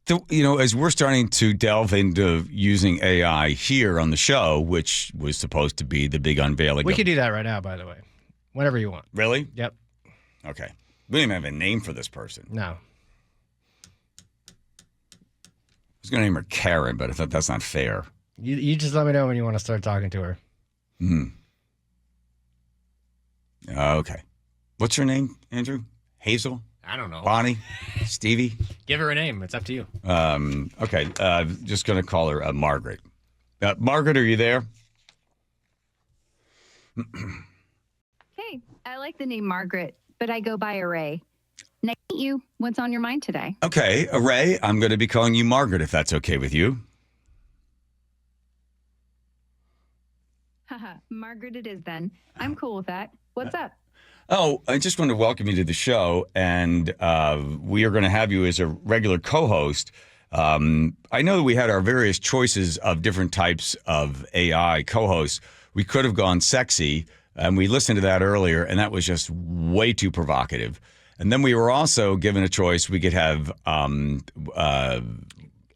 as we're starting to delve into using AI here on the show, which was supposed to be the big unveiling. We could do that right now, by the way. Whenever you want. Really? Yep. Okay. We don't even have a name for this person. No. I was going to name her Karen, but I thought that's not fair. You just let me know when you want to start talking to her. Okay. What's her name, Andrew? Hazel? I don't know. Bonnie? Stevie? Give her a name. It's up to you. Okay. Just going to call her Margaret. Margaret, are you there? Hey, I like the name Margaret, but I go by Array. Nice to meet you. What's on your mind today? Okay, Ray, I'm going to be calling you Margaret if that's okay with you. Haha, Margaret it is then. I'm cool with that. What's up? Oh, I just want to welcome you to the show, and we are going to have you as a regular co-host. I know that we had our various choices of different types of AI co-hosts. We could have gone sexy, and we listened to that earlier, and that was just way too provocative. And then we were also given a choice. We could have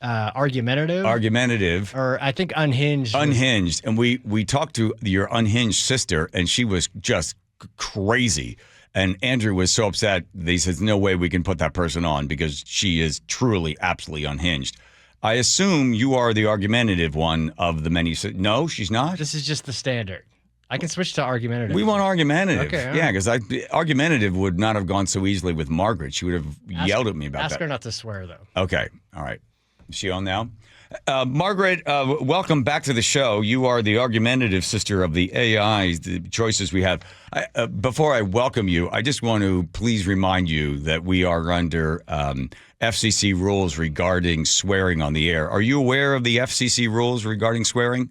Argumentative. Or I think unhinged. Unhinged. And we talked to your unhinged sister, and she was just crazy. And Andrew was so upset that he says, no way we can put that person on because she is truly, absolutely unhinged. I assume you are the argumentative one of the many. No, she's not? This is just the standard. I can switch to argumentative. We want argumentative. Okay, yeah, because argumentative would not have gone so easily with Margaret. She would have yelled at me about that. Ask her not to swear, though. Okay. All right. Is she on now? Margaret, welcome back to the show. You are the argumentative sister of the AI, the choices we have. Before I welcome you, I just want to please remind you that we are under FCC rules regarding swearing on the air. Are you aware of the FCC rules regarding swearing?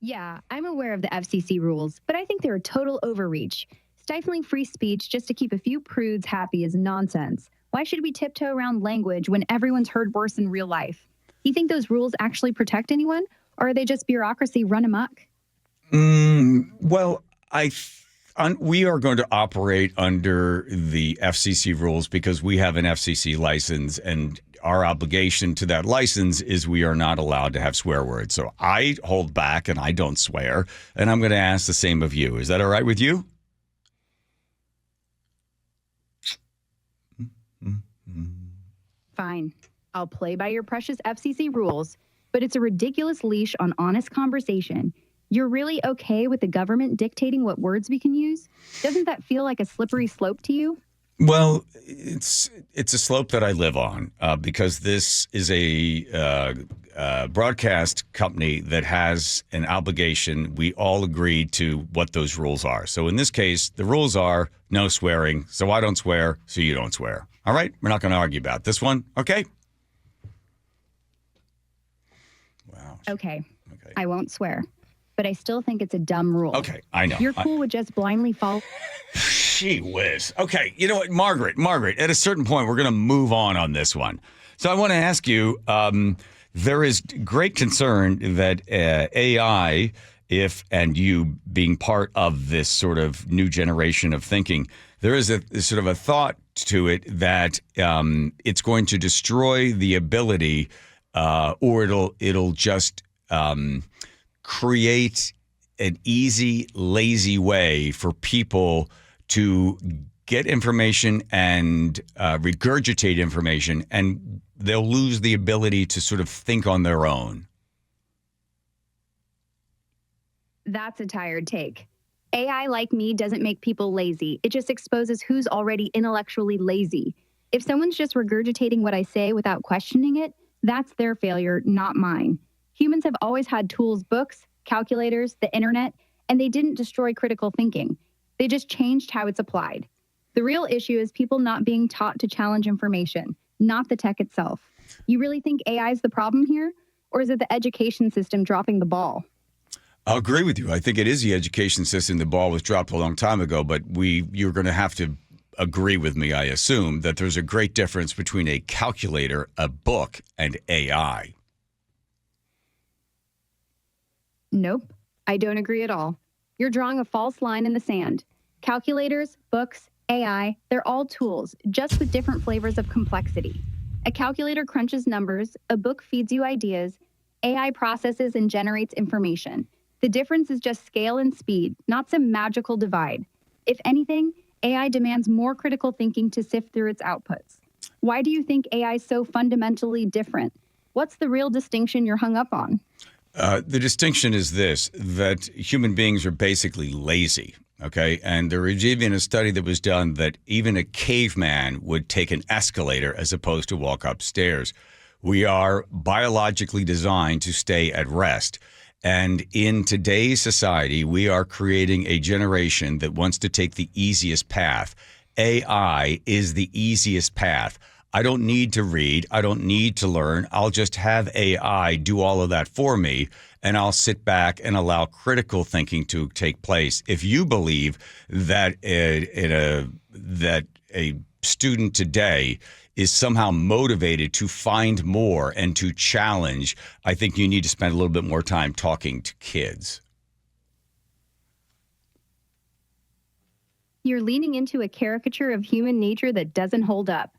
Yeah, I'm aware of the FCC rules, but I think they're a total overreach. Stifling free speech just to keep a few prudes happy is nonsense. Why should we tiptoe around language when everyone's heard worse in real life? You think those rules actually protect anyone, or are they just bureaucracy run amok? Well, we are going to operate under the FCC rules because we have an FCC license, and our obligation to that license is we are not allowed to have swear words. So I hold back and I don't swear, and I'm going to ask the same of you. Is that all right with you? Fine. I'll play by your precious FCC rules, but it's a ridiculous leash on honest conversation. You're really okay with the government dictating what words we can use? Doesn't that feel like a slippery slope to you? Well, it's a slope that I live on because this is a broadcast company that has an obligation. We all agree to what those rules are. So in this case, the rules are no swearing. So I don't swear, so you don't swear. All right? We're not going to argue about this one. Okay? Wow. Okay. I won't swear, but I still think it's a dumb rule. Okay, I know. You're cool with just blindly follow. Gee whiz. Okay, you know what, Margaret, at a certain point, we're going to move on this one. So I want to ask you, there is great concern that AI, and you being part of this sort of new generation of thinking, there is a sort of a thought to it that it's going to destroy the ability or it'll just create an easy, lazy way for people to get information and regurgitate information, and they'll lose the ability to sort of think on their own. That's a tired take. AI like me doesn't make people lazy. It just exposes who's already intellectually lazy. If someone's just regurgitating what I say without questioning it, that's their failure, not mine. Humans have always had tools, books, calculators, the internet, and they didn't destroy critical thinking. They just changed how it's applied. The real issue is people not being taught to challenge information, not the tech itself. You really think AI is the problem here? Or is it the education system dropping the ball? I'll agree with you. I think it is the education system. The ball was dropped a long time ago, but you're going to have to agree with me, I assume, that there's a great difference between a calculator, a book, and AI. Nope, I don't agree at all. You're drawing a false line in the sand. Calculators, books, AI, they're all tools, just with different flavors of complexity. A calculator crunches numbers, a book feeds you ideas, AI processes and generates information. The difference is just scale and speed, not some magical divide. If anything, AI demands more critical thinking to sift through its outputs. Why do you think AI is so fundamentally different? What's the real distinction you're hung up on? The distinction is this, that human beings are basically lazy, okay? And there was even a study that was done that even a caveman would take an escalator as opposed to walk upstairs. We are biologically designed to stay at rest. And in today's society, we are creating a generation that wants to take the easiest path. AI is the easiest path. I don't need to read. I don't need to learn. I'll just have AI do all of that for me, and I'll sit back and allow critical thinking to take place. If you believe that that a student today is somehow motivated to find more and to challenge, I think you need to spend a little bit more time talking to kids. You're leaning into a caricature of human nature that doesn't hold up.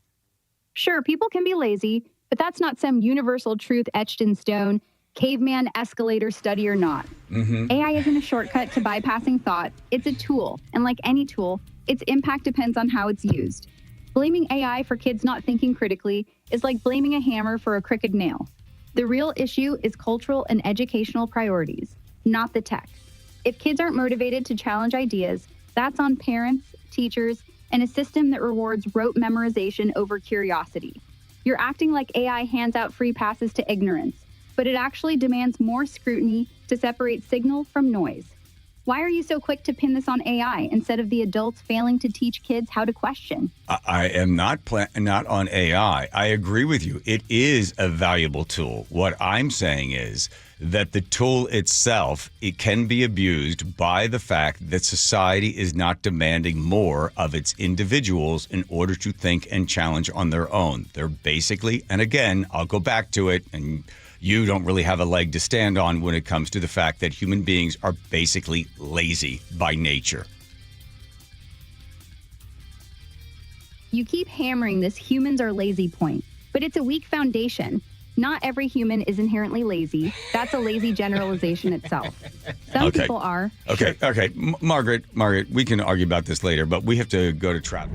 Sure, people can be lazy, but that's not some universal truth etched in stone, caveman escalator study or not. AI isn't a shortcut to bypassing thought. It's a tool, and like any tool, its impact depends on how it's used. Blaming AI for kids not thinking critically is like blaming a hammer for a crooked nail. The real issue is cultural and educational priorities, not the tech. If kids aren't motivated to challenge ideas, that's on parents, teachers, and a system that rewards rote memorization over curiosity. You're acting like AI hands out free passes to ignorance, but it actually demands more scrutiny to separate signal from noise. Why are you so quick to pin this on AI instead of the adults failing to teach kids how to question? I am not on AI. I agree with you. It is a valuable tool. What I'm saying is that the tool itself, it can be abused by the fact that society is not demanding more of its individuals in order to think and challenge on their own. They're basically, and again, I'll go back to it, and you don't really have a leg to stand on when it comes to the fact that human beings are basically lazy by nature. You keep hammering this humans are lazy point, but it's a weak foundation. Not every human is inherently lazy. That's a lazy generalization itself. Some people are. Okay. Margaret, we can argue about this later, but we have to go to traffic.